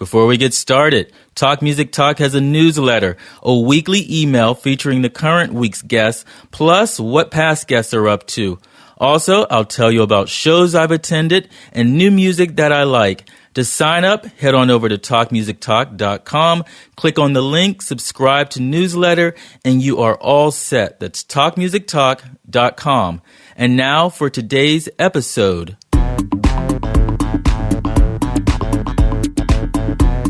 Before we get started, Talk Music Talk has a newsletter, a weekly email featuring the current week's guests, plus what past guests are up to. Also, I'll tell you about shows I've attended and new music that I like. To sign up, head on over to talkmusictalk.com, click on the link, subscribe to newsletter, and you are all set. That's talkmusictalk.com. And now for today's episode.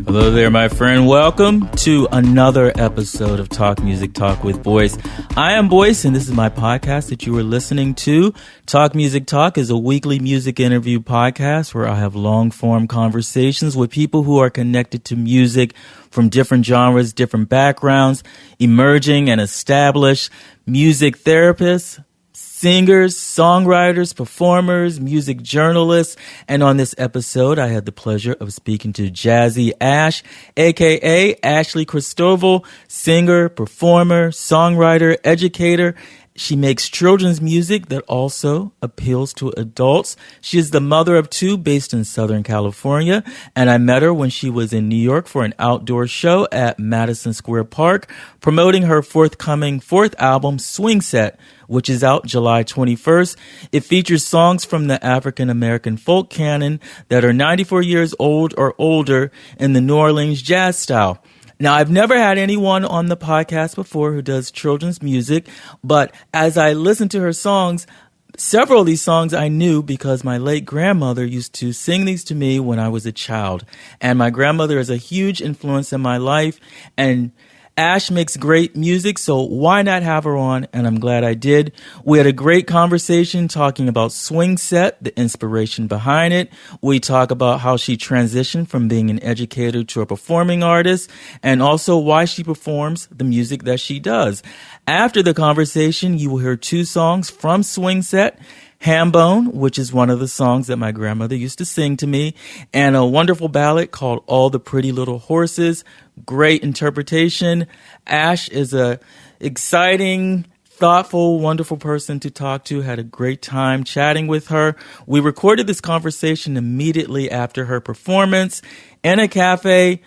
Hello there, my friend. Welcome to another episode of Talk Music Talk with Boyce. I am Boyce, and this is my podcast that you are listening to. Talk Music Talk is a weekly music interview podcast where I have long-form conversations with people who are connected to music from different genres, different backgrounds, emerging and established music therapists, singers, songwriters, performers, music journalists. And on this episode, I had the pleasure of speaking to Jazzy Ash, a.k.a. Ashley Christoval, singer, performer, songwriter, educator. She makes children's music that also appeals to adults. She is the mother of two based in Southern California, and I met her when she was in New York for an outdoor show at Madison Square Park, promoting her forthcoming fourth album, Swing Set, which is out July 21st. It features songs from the African American folk canon that are 94 years old or older in the New Orleans jazz style. Now, I've never had anyone on the podcast before who does children's music, but as I listened to her songs, several of these songs I knew because my late grandmother used to sing these to me when I was a child. And my grandmother is a huge influence in my life, and Ash makes great music, so why not have her on? And I'm glad I did. We had a great conversation talking about Swing Set, the inspiration behind it. We talk about how she transitioned from being an educator to a performing artist, and also why she performs the music that she does. After the conversation, you will hear two songs from Swing Set. Hambone, which is one of the songs that my grandmother used to sing to me, and a wonderful ballad called All the Pretty Little Horses. Great interpretation. Ash is a exciting, thoughtful, wonderful person to talk to. Had a great time chatting with her. We recorded this conversation immediately after her performance in a cafe.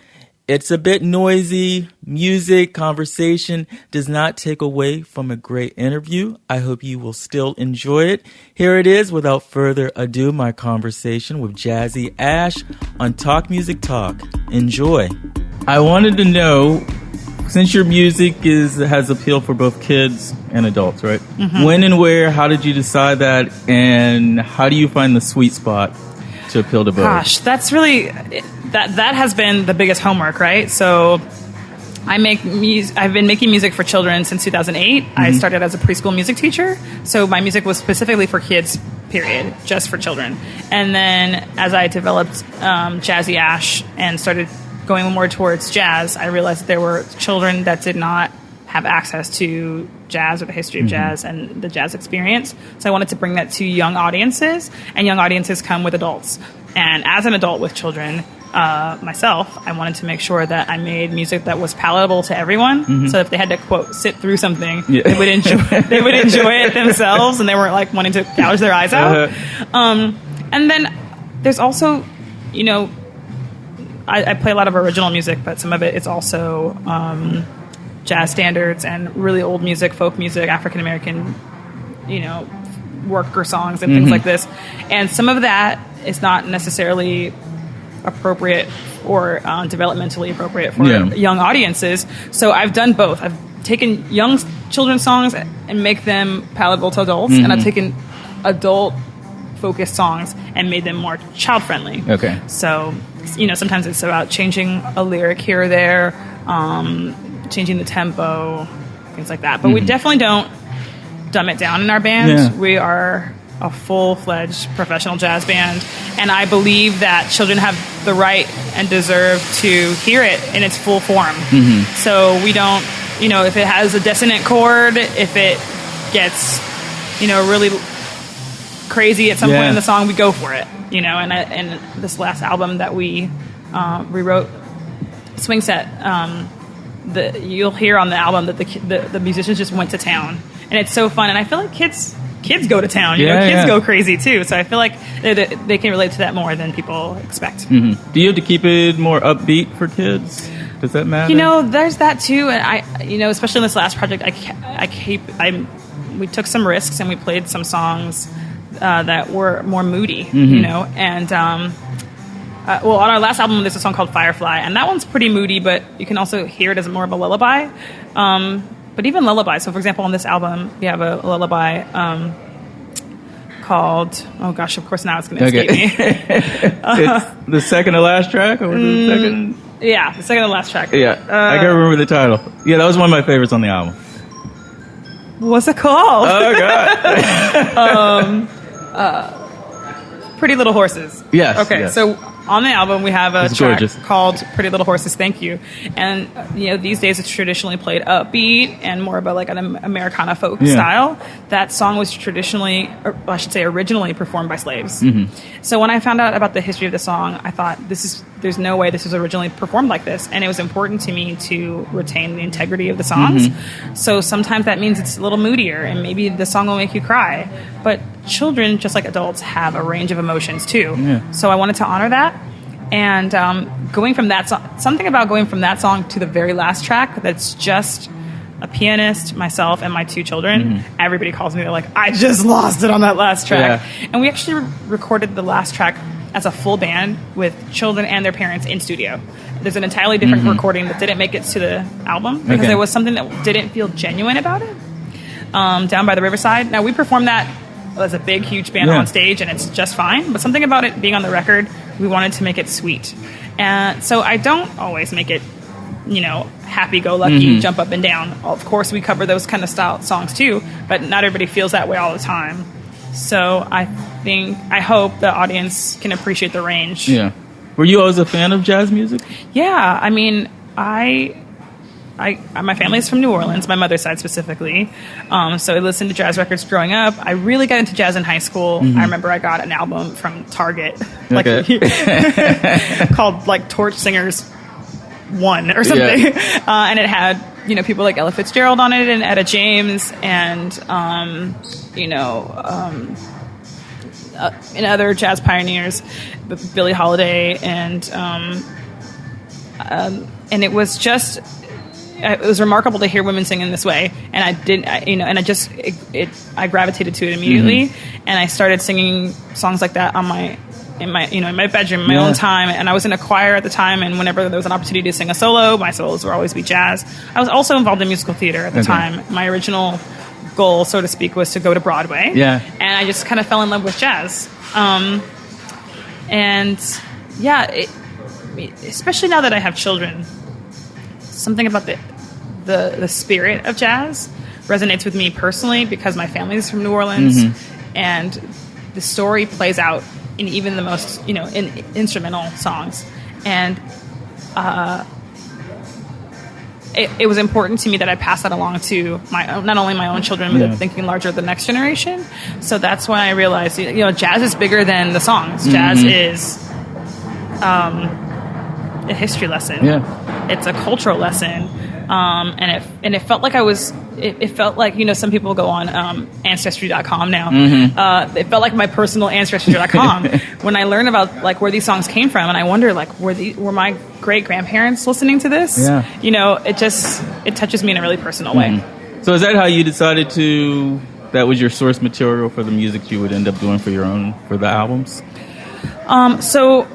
It's a bit noisy. Music, conversation does not take away from a great interview. I hope you will still enjoy it. Here it is, without further ado, my conversation with Jazzy Ash on Talk Music Talk. Enjoy. I wanted to know, since your music has appeal for both kids and adults, right? Mm-hmm. When and where, how did you decide that, and how do you find the sweet spot to appeal to both? Gosh, that's really... That has been the biggest homework, right? So I make music. I've been making music for children since 2008. Mm-hmm. I started as a preschool music teacher, so my music was specifically for kids, period, just for children. And then as I developed Jazzy Ash and started going more towards jazz, I realized that there were children that did not have access to jazz or the history of jazz and the jazz experience. So I wanted to bring that to young audiences, and young audiences come with adults. And as an adult with children, myself, I wanted to make sure that I made music that was palatable to everyone. Mm-hmm. So if they had to, quote, sit through something, they would enjoy it themselves, and they weren't like wanting to gouge their eyes out. And then there's also, I play a lot of original music, but some of it is also jazz standards and really old music, folk music, African American, worker songs and things like this. And some of that is not necessarily appropriate or developmentally appropriate for young audiences. So I've done both. I've taken young children's songs and make them palatable to adults, and I've taken adult-focused songs and made them more child-friendly. Okay. So, sometimes it's about changing a lyric here or there, changing the tempo, things like that. But we definitely don't dumb it down in our band. Yeah. We are a full-fledged professional jazz band, and I believe that children have the right and deserve to hear it in its full form. So we don't, if it has a dissonant chord, if it gets, really crazy at some point in the song, we go for it, and this last album that we rewrote, Swing Set, you'll hear on the album that the musicians just went to town, and it's so fun, and I feel like kids kids go to town. Kids go crazy too. So I feel like they can relate to that more than people expect. Mm-hmm. Do you have to keep it more upbeat for kids? Does that matter? There's that too. And I especially in this last project, we took some risks and we played some songs that were more moody, and on our last album, there's a song called Firefly, and that one's pretty moody, but you can also hear it as more of a lullaby. But even lullaby. So, for example, on this album, we have a lullaby called, oh gosh, of course now it's going to escape me. It's the second to last track? Or was it the second? Yeah, the second to last track. Yeah, I can't remember the title. Yeah, that was one of my favorites on the album. What's it called? Oh, God. Pretty Little Horses. Yes. Okay, yes. so on the album we have a track gorgeous. called Pretty Little Horses, Thank You. And, these days it's traditionally played upbeat and more of an Americana folk style. That song was originally performed by slaves. Mm-hmm. So when I found out about the history of the song, I thought, there's no way this was originally performed like this. And it was important to me to retain the integrity of the songs. Mm-hmm. So sometimes that means it's a little moodier and maybe the song will make you cry. But children, just like adults, have a range of emotions too. Yeah. So I wanted to honor that. And going from that song to the very last track, that's just a pianist, myself, and my two children. Mm-hmm. Everybody calls me, they're like, I just lost it on that last track. Yeah. And we actually recorded the last track as a full band with children and their parents in studio. There's an entirely different recording that didn't make it to the album because there was something that didn't feel genuine about it. Down by the riverside. Now, we performed that as a big, huge band on stage, and it's just fine. But something about it being on the record, we wanted to make it sweet. And so I don't always make it, happy-go-lucky, jump up and down. Of course, we cover those kind of style songs too, but not everybody feels that way all the time. So I hope the audience can appreciate the range. Yeah. Were you always a fan of jazz music? Yeah. I mean, my family is from New Orleans, my mother's side specifically. So I listened to jazz records growing up. I really got into jazz in high school. Mm-hmm. I remember I got an album from Target, called Torch Singers 1 or something. Yeah. And it had, people like Ella Fitzgerald on it and Etta James and, and other jazz pioneers, Billie Holiday and it was just, it was remarkable to hear women sing in this way, and I gravitated to it immediately, and I started singing songs like that in my bedroom, in my own time, and I was in a choir at the time, and whenever there was an opportunity to sing a solo, my solos would always be jazz. I was also involved in musical theater at the time. My original goal, so to speak, was to go to Broadway, and I just kind of fell in love with jazz, especially now that I have children. Something about the spirit of jazz resonates with me personally because my family is from New Orleans, and the story plays out in even the most, in instrumental songs. And it was important to me that I pass that along to not only my own children, but thinking larger the next generation. So that's when I realized, jazz is bigger than the songs. Jazz is a history lesson. Yeah. It's a cultural lesson. And it felt like it felt like, some people go on Ancestry.com now. It felt like my personal Ancestry.com when I learned about where these songs came from, and I wonder were my great grandparents listening to this? Yeah. It touches me in a really personal way. So is that how you decided that was your source material for the music you would end up doing for the albums? So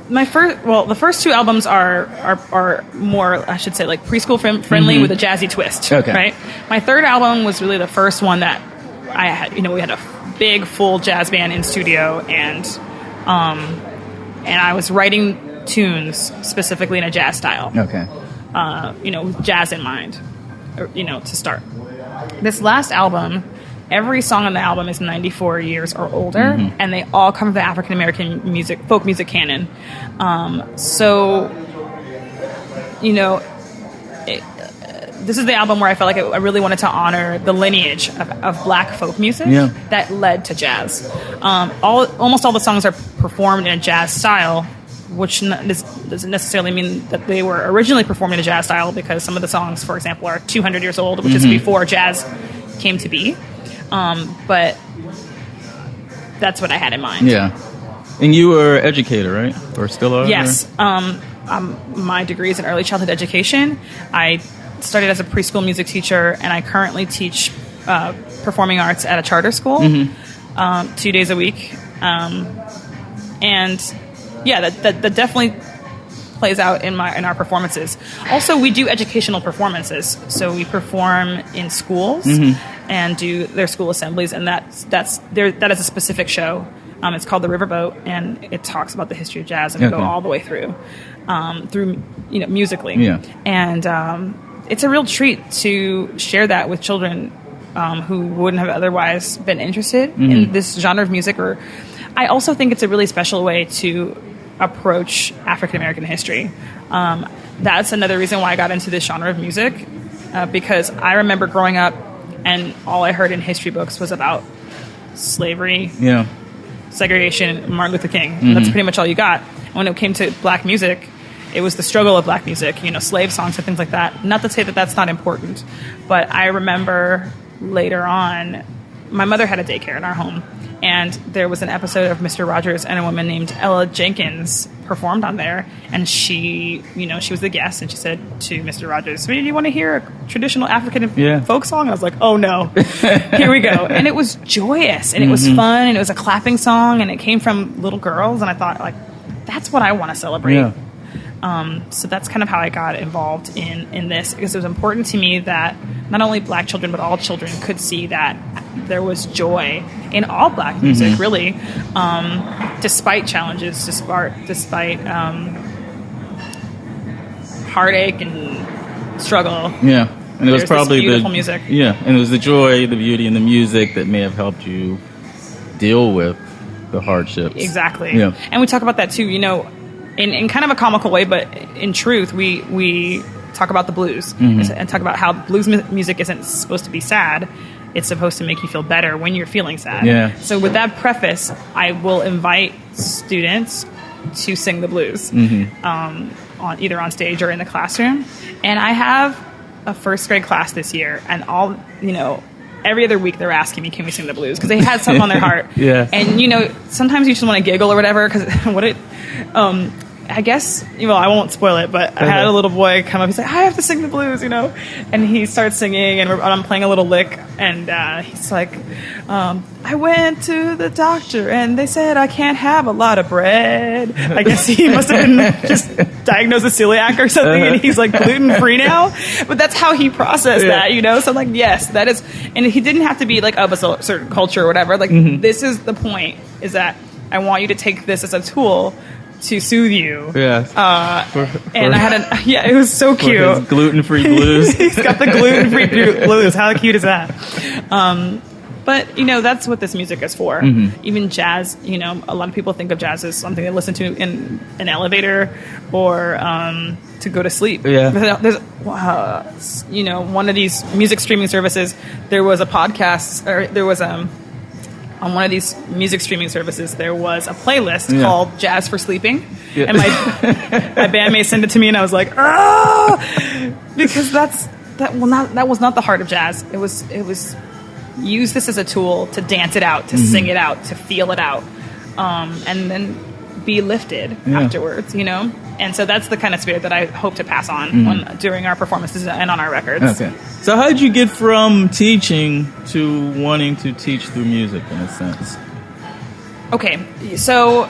the first two albums are more, I should say, preschool friendly with a jazzy twist. Okay. Right. My third album was really the first one that I had. We had a big full jazz band in studio, and I was writing tunes specifically in a jazz style. Okay. With jazz in mind, to start. This last album, every song on the album is 94 years or older, and they all come from the African American folk music canon. This is the album where I felt like I really wanted to honor the lineage of black folk music that led to jazz. Almost all the songs are performed in a jazz style, which doesn't necessarily mean that they were originally performed in a jazz style, because some of the songs, for example, are 200 years old, which is before jazz came to be. But that's what I had in mind. Yeah. And you were an educator, right? Or still are? Yes. My degree is in early childhood education. I started as a preschool music teacher, and I currently teach performing arts at a charter school 2 days a week. And yeah, that definitely plays out in our performances. Also, we do educational performances, so we perform in schools and do their school assemblies, and that is a specific show. It's called The Riverboat, and it talks about the history of jazz and we go all the way through musically. Yeah. And it's a real treat to share that with children who wouldn't have otherwise been interested in this genre of music. Or I also think it's a really special way to approach African American history. That's another reason why I got into this genre of music, because I remember growing up and all I heard in history books was about slavery, segregation, Martin Luther King. And that's pretty much all you got. And when it came to black music, it was the struggle of black music, slave songs and things like that. Not to say that that's not important, but I remember later on, my mother had a daycare in our home, and there was an episode of Mr. Rogers, and a woman named Ella Jenkins performed on there, and she was the guest, and she said to Mr. Rogers, "Do you want to hear a traditional African folk song?" And I was like, "Oh no, here we go." And it was joyous, and it was fun, and it was a clapping song, and it came from little girls, and I thought, like, that's what I want to celebrate. Yeah. So that's kind of how I got involved in this, because it was important to me that not only black children, but all children could see that there was joy in all black music, really, despite challenges, despite heartache and struggle. Yeah, and it was probably beautiful music. Yeah, and it was the joy, the beauty in the music that may have helped you deal with the hardships. Exactly. Yeah. And we talk about that too, in kind of a comical way, but in truth, we talk about the blues and talk about how blues music isn't supposed to be sad. It's supposed to make you feel better when you're feeling sad. Yeah. So with that preface, I will invite students to sing the blues on either on stage or in the classroom. And I have a first grade class this year, and every other week they're asking me, can we sing the blues? Because they had something on their heart. Yeah. And, sometimes you just want to giggle or whatever, because I guess, I won't spoil it, but I had a little boy come up. He's like, I have to sing the blues, and he starts singing, and I'm playing a little lick, and he's like, I went to the doctor, and they said I can't have a lot of bread. I guess he must have been just diagnosed with celiac or something, and he's like gluten-free now. But that's how he processed that, So I'm like, yes, that is, and he didn't have to be like of a certain culture or whatever. Like, this is the point, is that I want you to take this as a tool to soothe you. Yeah. And I had it was so cute. For his gluten-free blues. He's got the gluten-free blues. How cute is that? But, that's what this music is for. Even jazz, a lot of people think of jazz as something to listen to in an elevator or to go to sleep. Yeah. There's, one of these music streaming services, there was a podcast, or there was on one of these music streaming services, there was a playlist called Jazz for Sleeping. Yeah. And my bandmate sent it to me, and I was like, because that was not the heart of jazz. It was use this as a tool to dance it out, to sing it out, to feel it out, and then be lifted afterwards, And so that's the kind of spirit that I hope to pass on during our performances and on our records. Okay. So how did you get from teaching to wanting to teach through music, in a sense? Okay, so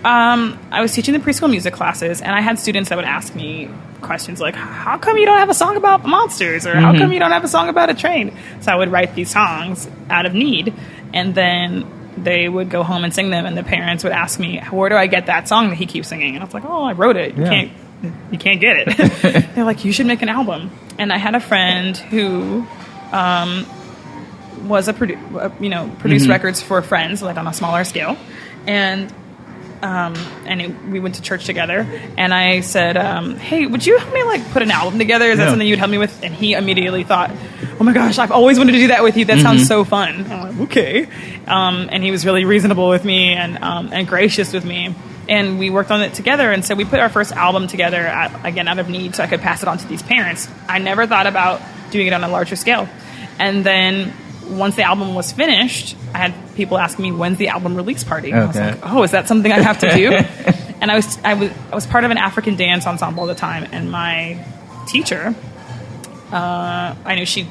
I was teaching the preschool music classes, and I had students that would ask me questions like, how come you don't have a song about monsters? Or how come you don't have a song about a train? So I would write these songs out of need, and then they would go home and sing them, and the parents would ask me, where do I get that song that he keeps singing? And I was like, I wrote it. You can't get it. They're like, you should make an album. And I had a friend who was produced records for friends, like on a smaller scale. And we went to church together, and I said, hey, would you help me put an album together? Is that something you'd help me with? And he immediately thought, oh my gosh, I've always wanted to do that with you. That sounds so fun. I'm like, okay. And he was really reasonable with me and gracious with me. And we worked on it together. And so we put our first album together, again, out of need, so I could pass it on to these parents. I never thought about doing it on a larger scale. And then once the album was finished, I had people asking me, when's the album release party? And I was like, oh, is that something I have to do? And I was part of an African dance ensemble at the time, and my teacher, I knew she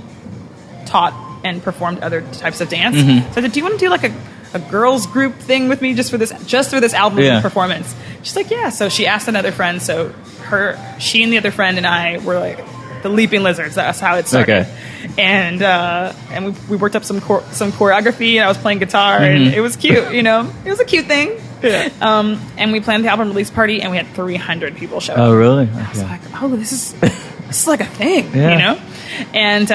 taught and performed other types of dance. So I said, do you want to do like a girls group thing with me just for this album performance? She's like, yeah. So she asked another friend. So she and the other friend and I were like the Leaping Lizards. That's how it started. And we worked up some choreography, and I was playing guitar, and it was cute. It was a cute thing. Yeah. And we planned the album release party, and we had 300 people show up. Oh, really? I was like, oh, this is like a thing, And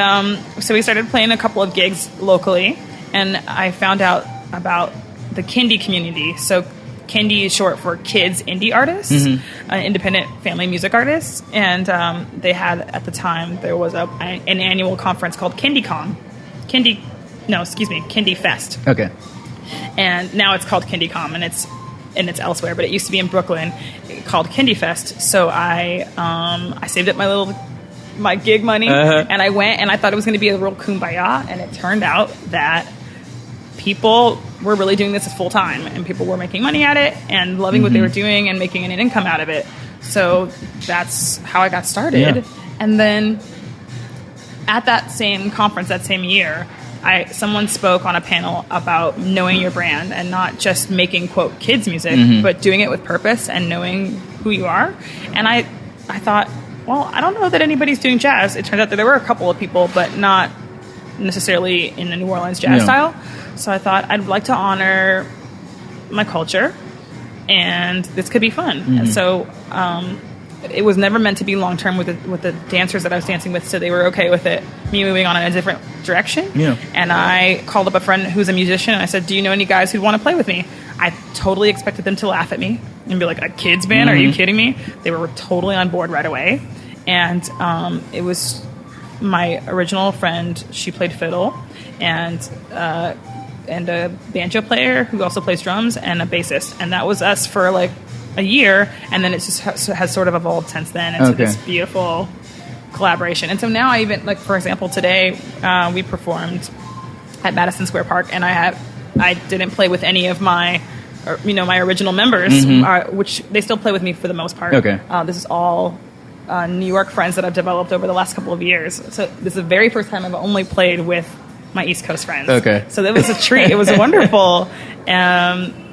so we started playing a couple of gigs locally, and I found out about the kindie community. So kindie is short for kids indie artists, independent family music artists. And they had, at the time, there was an annual conference called KindieCon. Kindie Fest. Okay. And now it's called KindieCon, and it's elsewhere, but it used to be in Brooklyn called Kindie Fest. So I saved up my gig money, and I went, and I thought it was going to be a real kumbaya, and it turned out that people were really doing this as full time, and people were making money at it and loving what they were doing and making an income out of it. So that's how I got started. Yeah. And then at that same conference, that same year, someone spoke on a panel about knowing your brand and not just making, quote, kids music, but doing it with purpose and knowing who you are. And I thought, well, I don't know that anybody's doing jazz. It turned out that there were a couple of people, but not necessarily in the New Orleans jazz style. So I thought I'd like to honor my culture, and this could be fun. And so it was never meant to be long term with the dancers that I was dancing with, so they were okay with it, me moving on in a different direction. Yeah. And I called up a friend who's a musician, and I said, do you know any guys who'd want to play with me? I totally expected them to laugh at me and be like, a kids band? Are you kidding me? They were totally on board right away. And it was my original friend. She played fiddle, and a banjo player who also plays drums, and a bassist. And that was us for like a year, and then it just has sort of evolved since then into this beautiful collaboration. And so now I even, like, for example, today we performed at Madison Square Park, and I didn't play with any of my original members, which they still play with me for the most part. This is all New York friends that I've developed over the last couple of years. So this is the very first time I've only played with my East Coast friends. So that was a treat. It was wonderful.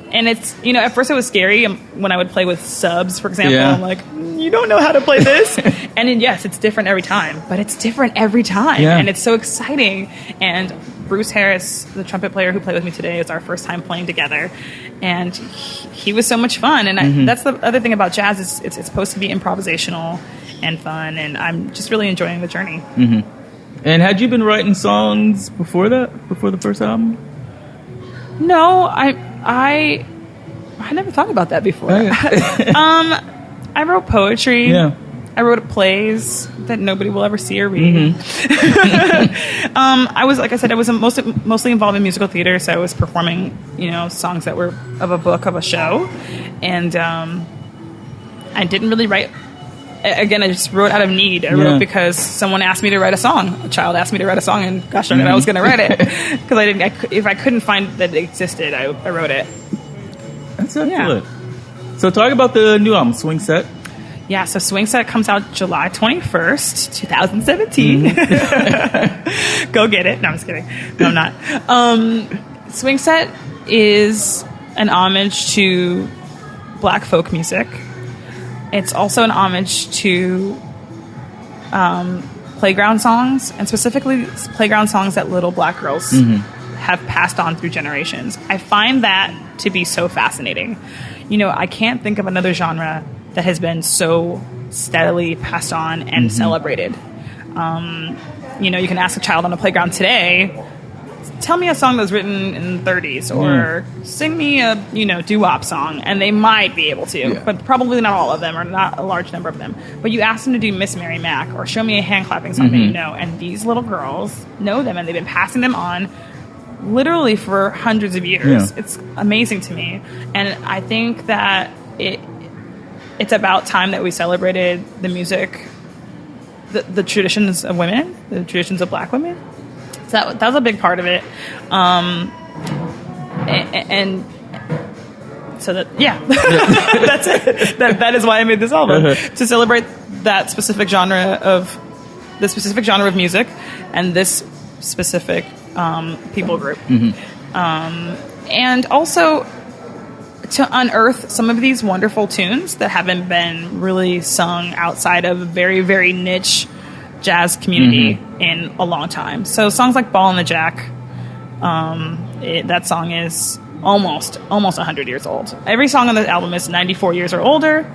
And it's, at first it was scary when I would play with subs, for example. I'm like, you don't know how to play this. And then, yes, it's different every time, but it's different every time. And it's so exciting. And Bruce Harris, the trumpet player who played with me today, is our first time playing together. And he was so much fun. And that's the other thing about jazz is it's supposed to be improvisational and fun. And I'm just really enjoying the journey. And had you been writing songs before the first album? No, I never thought about that before. I wrote poetry. Yeah. I wrote plays that nobody will ever see or read. I was mostly involved in musical theater, so I was performing, songs that were of a book, of a show. And I didn't really write. Again, I just wrote out of need. I wrote because someone asked me to write a song. A child asked me to write a song, and gosh darn it, I was going to write it. Because if I couldn't find that it existed, I wrote it. That's excellent. So talk about the new album, Swing Set. Yeah, so Swing Set comes out July 21st, 2017. Go get it. No, I'm just kidding. No, I'm not. Swing Set is an homage to Black folk music. It's also an homage to playground songs, and specifically playground songs that little Black girls have passed on through generations. I find that to be so fascinating. I can't think of another genre that has been so steadily passed on and celebrated. You can ask a child on a playground today, tell me a song that was written in the 30s, or sing me a, doo-wop song, and they might be able to, but probably not all of them, or not a large number of them. But you ask them to do Miss Mary Mack, or show me a hand-clapping song that and these little girls know them, and they've been passing them on literally for hundreds of years. It's amazing to me. And I think that it's about time that we celebrated the music, the traditions of women, the traditions of Black women. So that was a big part of it. And so that, yeah, that's it. That is why I made this album, to celebrate that specific genre of music and this specific people group. And also to unearth some of these wonderful tunes that haven't been really sung outside of a very, very niche jazz community in a long time. So songs like Ball and the Jack, that song is almost 100 years old. Every song on the album is 94 years or older,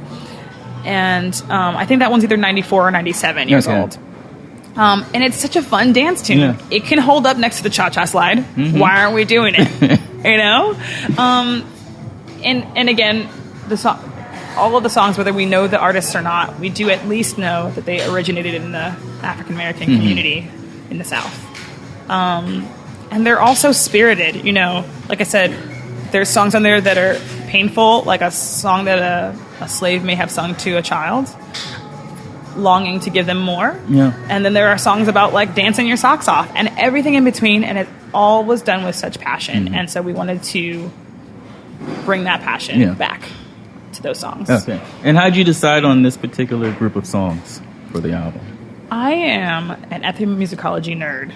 and I think that one's either 94 or 97 years old. And it's such a fun dance tune. Yeah. It can hold up next to the Cha-Cha Slide. Why aren't we doing it? You know? And again, all of the songs, whether we know the artists or not, we do at least know that they originated in the African American community in the South. And they're also spirited, you know. Like I said, there's songs on there that are painful, like a song that a slave may have sung to a child, longing to give them more. Yeah. And then there are songs about like dancing your socks off and everything in between, and it all was done with such passion. And so we wanted to bring that passion back to those songs. Okay. And how'd you decide on this particular group of songs for the album? I am an ethnomusicology nerd.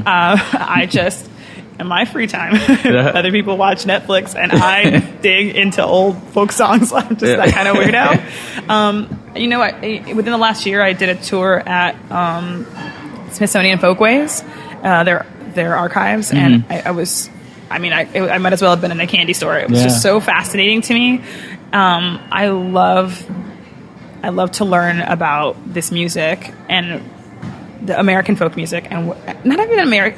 I just, in my free time, other people watch Netflix, and I dig into old folk songs. I'm just that kind of weirdo. You know, within the last year, I did a tour at Smithsonian Folkways, their archives, and I might as well have been in a candy store. It was just so fascinating to me. I love to learn about this music and the American folk music, and not even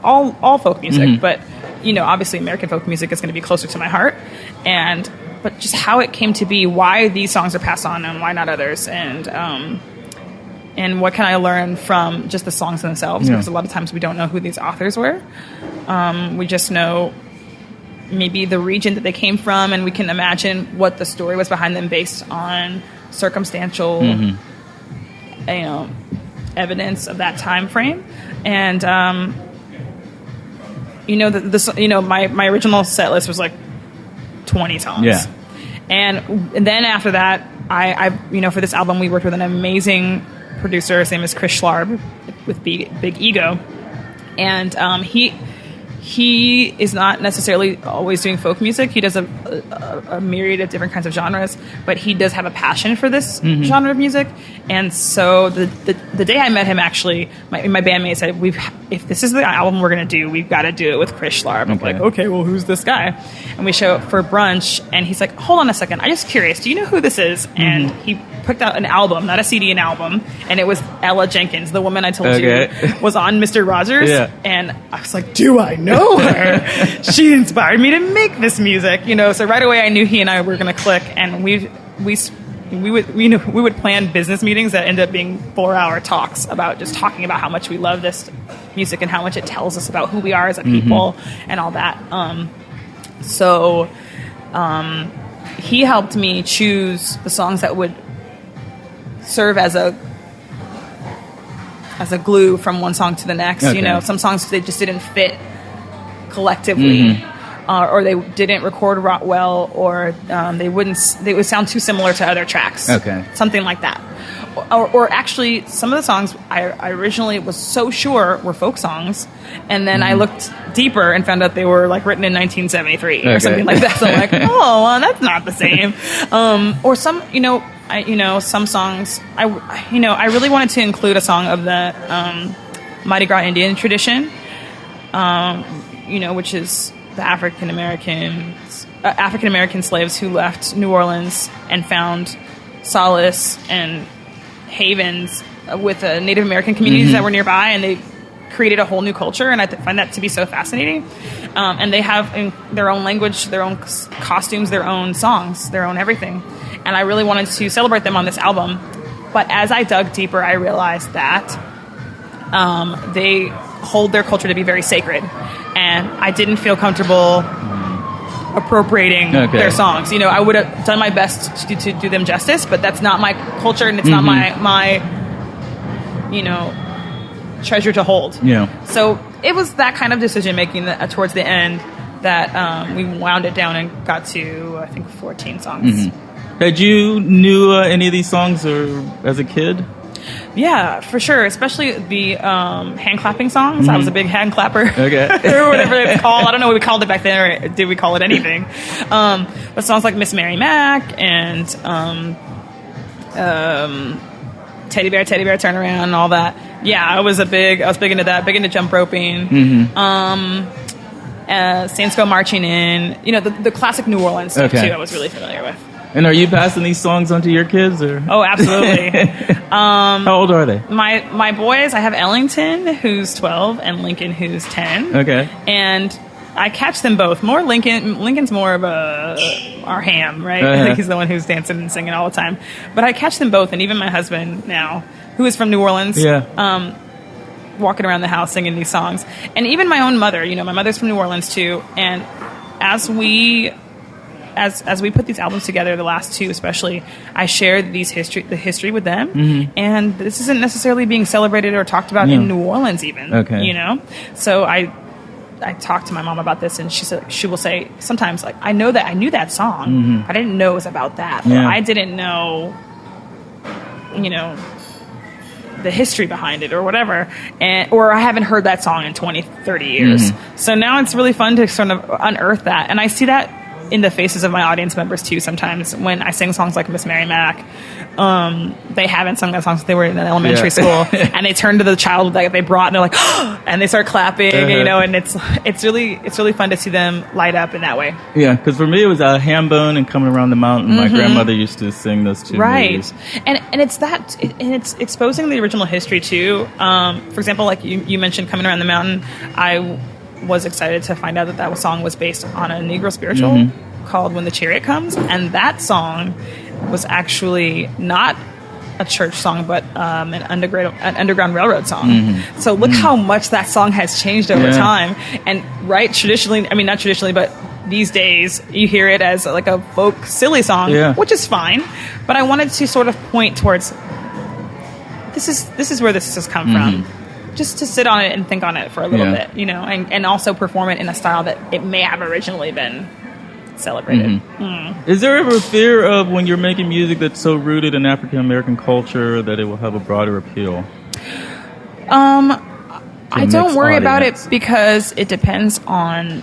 all folk music, but you know, obviously American folk music is going to be closer to my heart, but just how it came to be, why these songs are passed on and why not others, and what can I learn from just the songs themselves, because a lot of times we don't know who these authors were. We just know maybe the region that they came from, and we can imagine what the story was behind them based on circumstantial evidence of that time frame. And my original set list was like 20 songs, and then after that I for this album we worked with an amazing producer. His name is Chris Schlarb with Big Ego, and he is not necessarily always doing folk music. He does a myriad of different kinds of genres, but he does have a passion for this genre of music. And so the day I met him, actually, my bandmate said, if this is the album we're going to do, we've got to do it with Chris Schlarb. I'm like, okay, well, who's this guy? And we show up for brunch, and he's like, hold on a second, I'm just curious, do you know who this is? And he picked out an album, not a CD, an album, and it was Ella Jenkins, the woman I told you was on Mr. Rogers. And I was like, do I know her? She inspired me to make this music, so right away I knew he and I were going to click, and we would plan business meetings that end up being 4-hour talks about just talking about how much we love this music and how much it tells us about who we are as a people and all that. He helped me choose the songs that would serve as a glue from one song to the next. Some songs they just didn't fit collectively. Or they didn't record well, or they would sound too similar to other tracks. Something like that. Or actually, some of the songs I originally was so sure were folk songs, and then I looked deeper and found out they were like written in 1973 or something like that. So I'm like, oh, well, that's not the same. Or some, some songs. I really wanted to include a song of the Mardi Gras Indian tradition, which is the African American slaves who left New Orleans and found solace and havens with the Native American communities that were nearby, and they created a whole new culture, and I find that to be so fascinating. And they have their own language, their own costumes, their own songs, their own everything, and I really wanted to celebrate them on this album. But as I dug deeper, I realized that they hold their culture to be very sacred, and I didn't feel comfortable appropriating their songs. I would have done my best to do them justice, but that's not my culture, and it's not my treasure to hold. So it was that kind of decision making towards the end that we wound it down and got to, I think, 14 songs. Had you knew any of these songs as a kid? Yeah, for sure. Especially the hand clapping songs. I was a big hand clapper. Okay. Or whatever it's called. I don't know what we called it back then, or did we call it anything? But songs like Miss Mary Mac and Teddy Bear, Turn Around, and all that. Yeah, I was big into that. Big into jump roping. Saints Go Marching In. You know, the classic New Orleans stuff too. I was really familiar with. And are you passing these songs on to your kids? Or? Oh, absolutely. How old are they? My boys, I have Ellington, who's 12, and Lincoln, who's 10. Okay. And I catch them both. More Lincoln's more of our ham, right? I think he's the one who's dancing and singing all the time. But I catch them both, and even my husband now, who is from New Orleans, walking around the house singing these songs. And even my own mother, you know, my mother's from New Orleans too. And as we put these albums together, the last two especially, I shared the history with them, and this isn't necessarily being celebrated or talked about in New Orleans even. Okay. You know, so I talked to my mom about this, and she will say sometimes, like, I knew that song, I didn't know it was about that, or I didn't know, you know, the history behind it or whatever, or I haven't heard that song in 20, 30 years. So now it's really fun to sort of unearth that, and I see that in the faces of my audience members too. Sometimes when I sing songs like Miss Mary Mac, they haven't sung that song since they were in elementary school, and they turn to the child that they brought, and they're like, oh, and they start clapping, you know, and it's really fun to see them light up in that way. Yeah, because for me it was Hambone and Coming Around the Mountain. My grandmother used to sing those two movies. And it's that, and it's exposing the original history too. For example, like you mentioned Coming Around the Mountain, I was excited to find out that song was based on a Negro spiritual called When the Chariot Comes, and that song was actually not a church song, but an Underground Railroad song. So look how much that song has changed over time. And not traditionally, but these days you hear it as like a folk silly song, which is fine. But I wanted to sort of point towards this is where this has come from. Just to sit on it and think on it for a little bit, you know, and also perform it in a style that it may have originally been celebrated. Is there ever a fear of when you're making music that's so rooted in African American culture that it will have a broader appeal? I don't worry about it because it depends on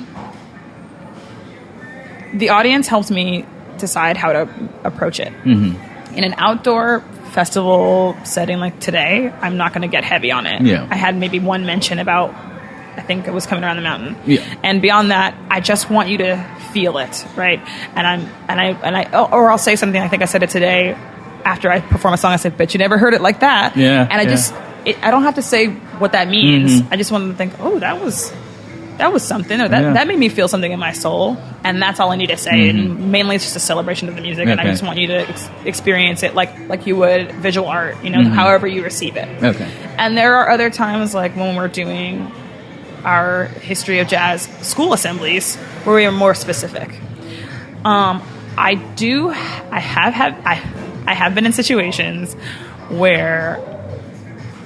the audience. Helps me decide how to approach it. In an outdoor festival setting like today, I'm not going to get heavy on it. I had maybe one mention about, I think it was Coming Around the Mountain, and beyond that, I just want you to feel it, right? I'll say something. I think I said it today after I perform a song. I said, "Bet you never heard it like that." And I don't have to say what that means. I just want them to think, "Oh, that was something," or that made me feel something in my soul, and that's all I need to say. And mainly it's just a celebration of the music, and I just want you to experience it like you would visual art, you know, however you receive it. And there are other times, like when we're doing our history of jazz school assemblies, where we are more specific. I have been in situations where,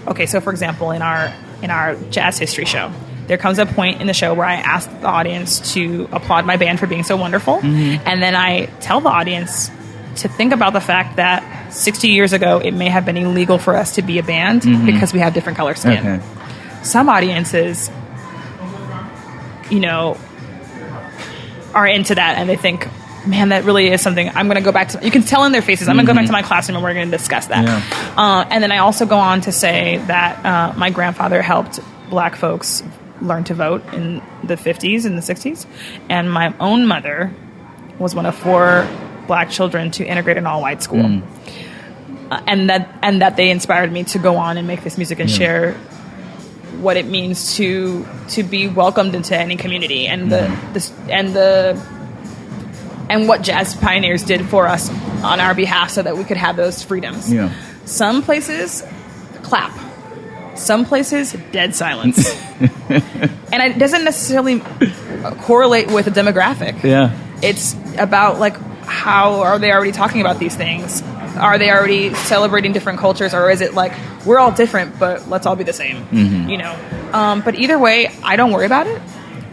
okay, so for example, in our jazz history show, there comes a point in the show where I ask the audience to applaud my band for being so wonderful. And then I tell the audience to think about the fact that 60 years ago, it may have been illegal for us to be a band because we have different color skin. Some audiences, you know, are into that, and they think, man, that really is something I'm going to go back to. You can tell in their faces, I'm going to go back to my classroom and we're going to discuss that. And then I also go on to say that my grandfather helped black folks learn to vote in the 50s and the 60s. And my own mother was one of 4 black children to integrate an all-white school. And that they inspired me to go on and make this music and share what it means to be welcomed into any community, and and what jazz pioneers did for us on our behalf so that we could have those freedoms. Some places clap, some places dead silence. And it doesn't necessarily correlate with a demographic. It's about, like, how are they already talking about these things? are they already celebrating different cultures, or is it like we're all different but let's all be the same? You know, but either way, I don't worry about it.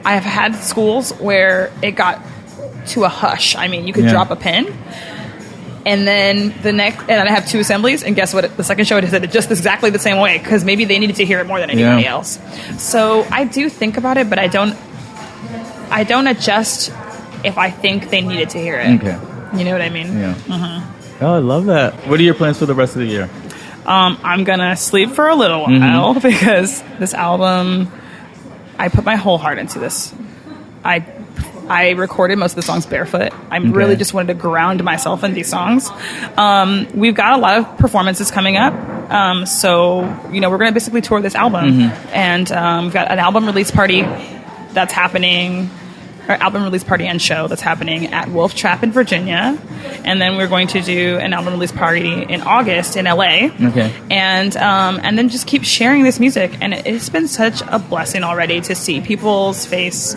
I have had schools where it got to a hush. I mean, you could drop a pin, and then and I have 2 assemblies, and guess what? The second show it did it just exactly the same way, because maybe they needed to hear it more than anybody else. So I do think about it, but I don't adjust if I think they needed to hear it. Okay. You know what I mean? Yeah. Oh, I love that. What are your plans for the rest of the year? I'm gonna sleep for a little while because this album, I put my whole heart into this. I recorded most of the songs barefoot. I really just wanted to ground myself in these songs. We've got a lot of performances coming up. So, you know, we're going to basically tour this album. And we've got an album release party that's happening, or album release party and show that's happening at Wolf Trap in Virginia. And then we're going to do an album release party in August in LA. And then just keep sharing this music. And it's been such a blessing already to see people's face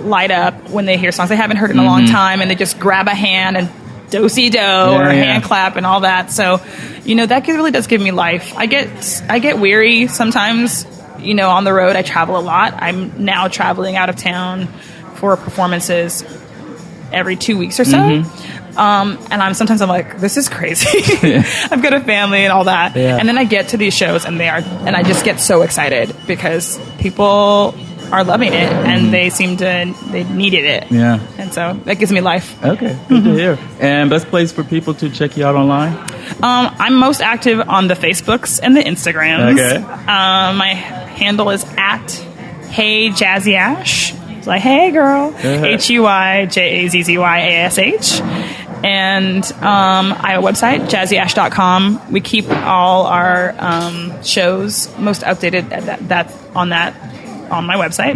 light up when they hear songs they haven't heard in a long time, and they just grab a hand and do-si-do or hand clap and all that. So, you know, that really does give me life. I get weary sometimes, you know, on the road. I travel a lot. I'm now traveling out of town for performances every 2 weeks or so. And I'm like, this is crazy. I've got a family and all that. And then I get to these shows and I just get so excited because people are loving it, and they needed it. And so that gives me life. Okay, good to hear. And best place for people to check you out online? I'm most active on the Facebooks and the Instagrams. My handle is at Hey Jazzy Ash. It's like, hey girl. HUYJAZZYASH. And I have a website, jazzyash.com. We keep all our shows most updated on my website.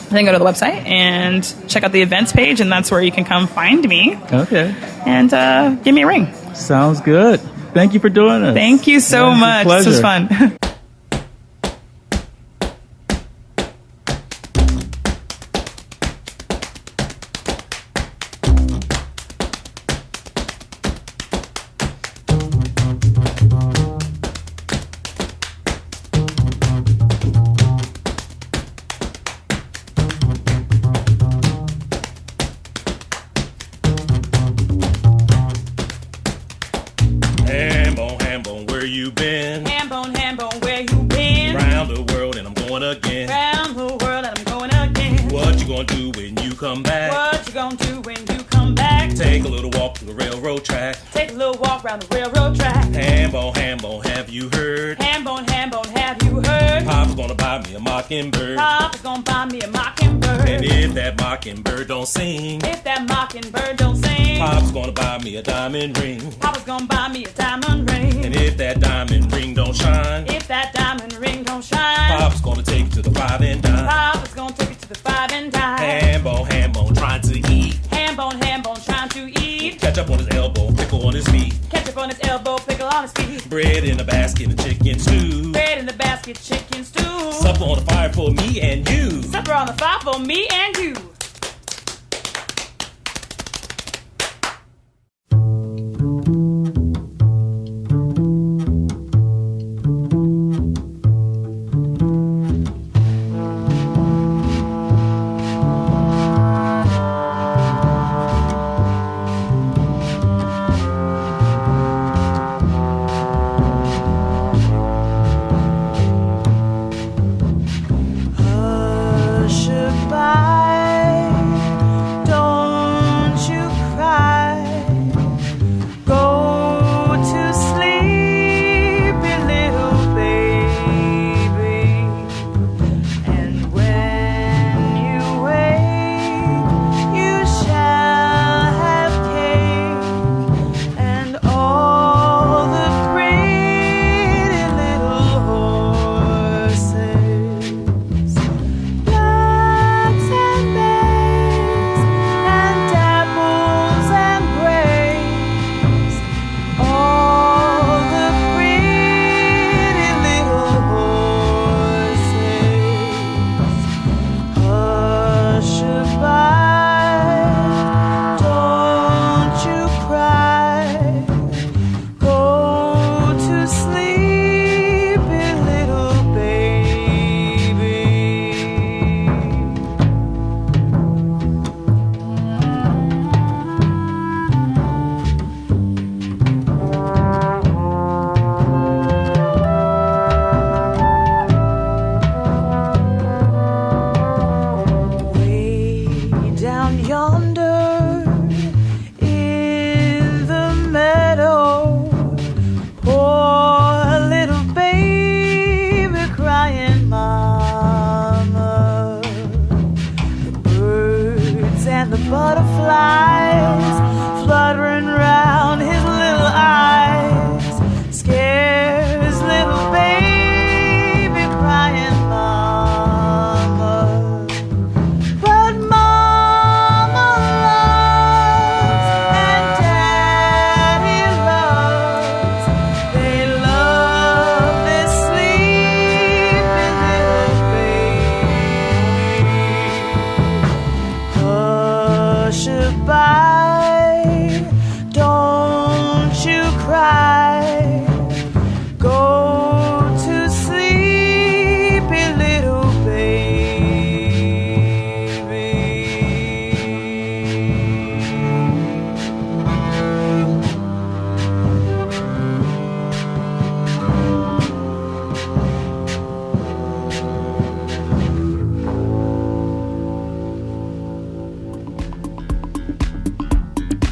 Then go to the website and check out the events page, and that's where you can come find me. Okay. And give me a ring. Sounds good. Thank you for doing this. Thank you so much. This was fun. Hambone, where you been? Hambone, where you been? Round the world and I'm going again. Round the world and I'm going again. What you gonna do when you come back? What you gonna do when you come back? Take a little walk to the railroad track. Take a little walk around the railroad track. Hambone, have you heard? Hambone, have you heard? Papa's gonna buy me a mockingbird. Papa's gonna buy me a mockingbird. And if that mockingbird don't sing, Papa's gonna buy me a diamond ring. Papa's gonna buy me a diamond ring. And if that diamond ring don't shine, Papa's gonna take it to the 5 and dime. Papa's gonna take it to the 5 and dime. Hambone, trying to eat. Hambone, trying to eat. Ketchup on his elbow, pickle on his feet. Ketchup on his elbow, pickle on his feet. Bread in a basket and chicken stew. Bread in the basket, chicken stew. Supper on the fire for me and you. Supper on the fire for me and you. Hush-a-bye.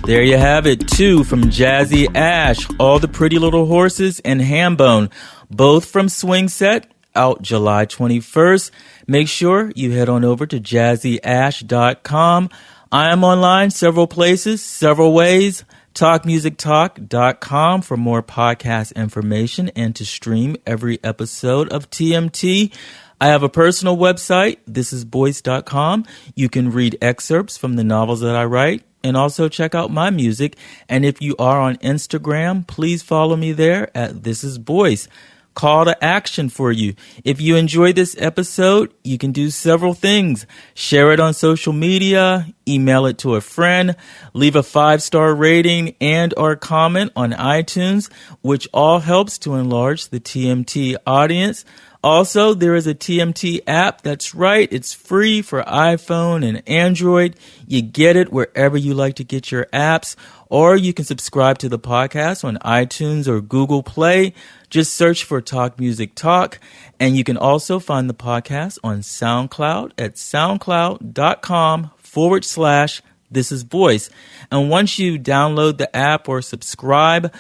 There you have it, 2 from Jazzy Ash, All the Pretty Little Horses, and Hambone, both from Swing Set, out July 21st. Make sure you head on over to jazzyash.com. I am online several places, several ways. TalkMusicTalk.com for more podcast information and to stream every episode of TMT. I have a personal website, thisisboyce.com. You can read excerpts from the novels that I write and also check out my music. And if you are on Instagram, please follow me there at thisisboyce. Call to action for you. If you enjoyed this episode, you can do several things. Share it on social media, email it to a friend, leave a 5-star rating and or comment on iTunes, which all helps to enlarge the TMT audience. Also, there is a TMT app. That's right. It's free for iPhone and Android. You get it wherever you like to get your apps, or you can subscribe to the podcast on iTunes or Google Play. Just search for Talk Music Talk. And you can also find the podcast on SoundCloud at soundcloud.com/thisisboyce. And once you download the app or subscribe,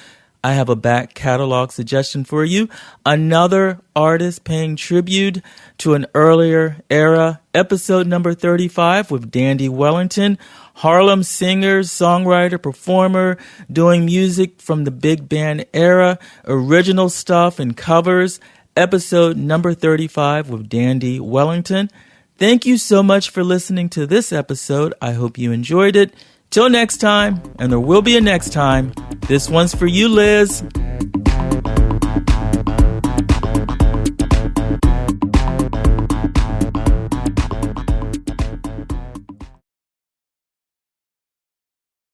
I have a back catalog suggestion for you. Another artist paying tribute to an earlier era. Episode number 35 with Dandy Wellington. Harlem singer, songwriter, performer, doing music from the big band era, original stuff and covers. Episode number 35 with Dandy Wellington. Thank you so much for listening to this episode. I hope you enjoyed it. Till next time, and there will be a next time. This one's for you, Liz.